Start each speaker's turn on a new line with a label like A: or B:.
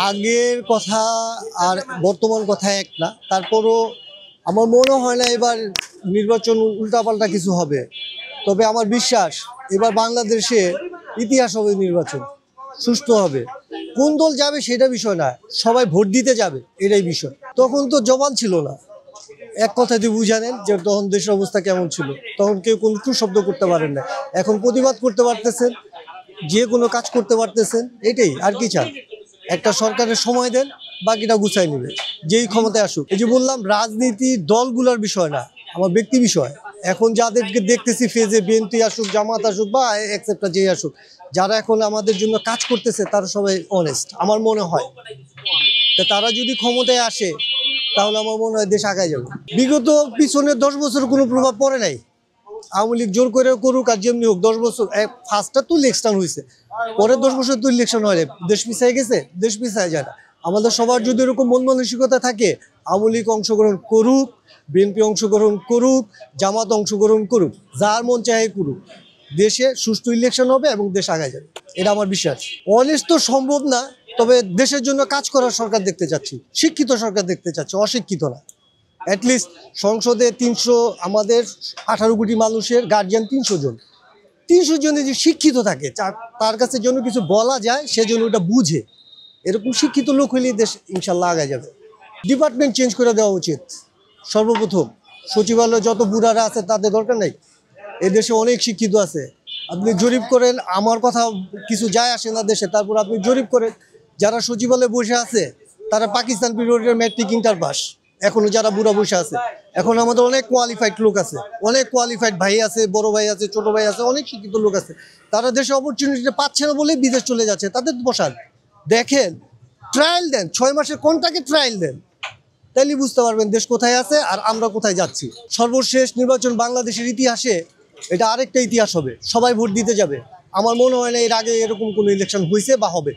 A: আগের কথা আর বর্তমান কথা এক না, তারপরও আমার মনে হয় না এবার নির্বাচন উল্টাপাল্টা কিছু হবে। তবে আমার বিশ্বাস এবার বাংলাদেশে ইতিহাস হবে, নির্বাচন সুষ্ঠু হবে। কোন দল যাবে সেটা বিষয় না, সবাই ভোট দিতে যাবে এটাই বিষয়। তখন তো জবান ছিল না, এক কথা দিয়ে বুঝানেন যে তখন দেশের অবস্থা কেমন ছিল। তখন কেউ কোনো শব্দ করতে পারেন না, এখন প্রতিবাদ করতে পারতেছেন, যে কোনো কাজ করতে পারতেছেন, এটাই আর কি চান। একটা সরকারের সময় দেন, বাকিটা গুছাই নেবে যেই ক্ষমতায় আসুক। এই যে বললাম, রাজনীতি দলগুলোর বিষয় না, আমার ব্যক্তি বিষয়। এখন যাদেরকে দেখতেছি ফেজে, বিএনপি আসুক, জামাত আসুক বা একসেপ্টার যেই আসুক, যারা এখন আমাদের জন্য কাজ করতেছে তারা সবাই অনেস্ট আমার মনে হয়। তা তারা যদি ক্ষমতায় আসে তাহলে আমার মনে হয় দেশ আগায় যাবে। বিগত পিছনে 10 বছর কোনো প্রভাব পড়ে নাই। আওয়ামী লীগ জোর করে করুক আর যেমনি হোক, 10 বছর ফার্স্টটা তো ইলেকশন হয়েছে, পরের 10 বছর তো ইলেকশন হয়, দেশ পিছায় গেছে, দেশ পিছায় যায় না। আমাদের সবার যদি এরকম মন মানসিকতা থাকে, আওয়ামী লীগ অংশগ্রহণ করুক, বিএনপি অংশগ্রহণ করুক, জামাত অংশগ্রহণ করুক, যার মন চায় করুক, দেশে সুষ্ঠু ইলেকশন হবে এবং দেশ আগায় যাবে, এটা আমার বিশ্বাস। অনেস্ট তো সম্ভব না, তবে দেশের জন্য কাজ করার সরকার দেখতে চাচ্ছি, শিক্ষিত সরকার দেখতে চাচ্ছি, অশিক্ষিত না। অ্যাটলিস্ট সংসদে 300, আমাদের 18 কোটি মানুষের গার্জিয়ান 300 জন, 300 জনে যে শিক্ষিত থাকে, তার কাছে যেন কিছু বলা যায় সেজন্য ওটা বুঝে, এরকম শিক্ষিত লোক হইলেই দেশ ইনশাল্লাহ আগায় যাবে। ডিপার্টমেন্ট চেঞ্জ করে দেওয়া উচিত সর্বপ্রথম। সচিবালয়ে যত বুড়ারা আছে তাদের দরকার নেই, এদেশে অনেক শিক্ষিত আছে। আপনি জরিপ করেন, আমার কথা কিছু যায় আসে না দেশে, তারপর আপনি জরিপ করেন যারা সচিবালয়ে বসে আছে তারা পাকিস্তান পিরিয়ডের ম্যাট্রিক ইন্টার পাস। এখনো যারা বুড়া বসে আছে, এখন আমাদের অনেক কোয়ালিফাইড লোক আছে, অনেক কোয়ালিফাইড ভাই আছে, বড় ভাই আছে, ছোট ভাই আছে, অনেক শিক্ষিত লোক আছে। তারা দেশে অপরচুনিটি পাচ্ছে না বলেই বিদেশ চলে যাচ্ছে, তাদের বসান, দেখেন, ট্রায়াল দেন, 6 মাসের কোনটাকে ট্রায়াল দেন, তাইলে বুঝতে পারবেন দেশ কোথায় আছে আর আমরা কোথায় যাচ্ছি। সর্বশেষ নির্বাচন বাংলাদেশের ইতিহাসে এটা আরেকটা ইতিহাস হবে, সবাই ভোট দিতে যাবে। আমার মনে হয় না এর আগে এরকম কোনো ইলেকশন হয়েছে বা হবে।